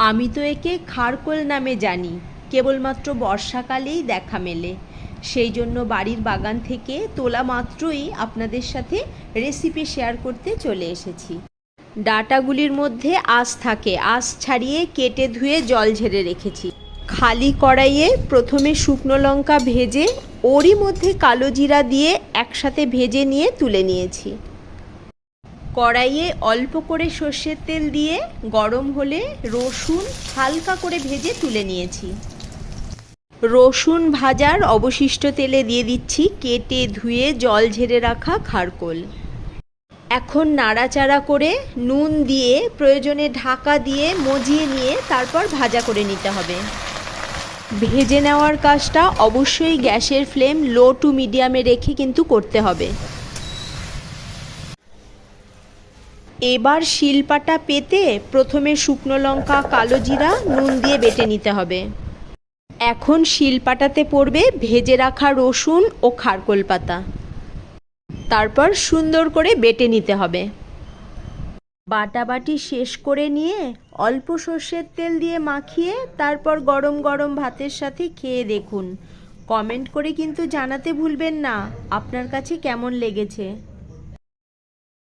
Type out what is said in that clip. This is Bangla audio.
আমি তো একে খারকোল নামে জানি, কেবলমাত্র বর্ষাকালেই দেখা মেলে। সেই জন্য বাড়ির বাগান থেকে তোলা মাত্রই আপনাদের সাথে রেসিপি শেয়ার করতে চলে এসেছি। ডাঁটাগুলির মধ্যে আঁশ থাকে, আঁশ ছাড়িয়ে কেটে ধুয়ে জল ঝেড়ে রেখেছি। খালি কড়াইয়ে প্রথমে শুকনো লঙ্কা ভেজে ওরই মধ্যে কালো জিরা দিয়ে একসাথে ভেজে নিয়ে তুলে নিয়েছি। কড়াইয়ে অল্প করে সর্ষের তেল দিয়ে গরম হলে রসুন হালকা করে ভেজে তুলে নিয়েছি। রসুন ভাজার অবশিষ্ট তেলে দিয়ে দিচ্ছি কেটে ধুয়ে জল ঝেড়ে রাখা খারকোল। এখন নাড়াচাড়া করে নুন দিয়ে প্রয়োজনে ঢাকা দিয়ে মজিয়ে নিয়ে তারপর ভাজা করে নিতে হবে। ভেজে নেওয়ার কাজটা অবশ্যই গ্যাসের ফ্লেম লো টু মিডিয়ামে রেখে কিন্তু করতে হবে। এবার শিলপাটা পেতে প্রথমে শুকনো লঙ্কা কালো জিরা নুন দিয়ে বেটে নিতে হবে। এখন শিলপাটাতে পড়বে ভেজে রাখা রসুন ও খারকোল পাতা, তারপর সুন্দর করে বেটে নিতে হবে। বাটাবাটি শেষ করে নিয়ে অল্প সর্ষের তেল দিয়ে মাখিয়ে তারপর গরম গরম ভাতের সাথে খেয়ে দেখুন। কমেন্ট করে কিন্তু জানাতে ভুলবেন না আপনার কাছে কেমন লেগেছে।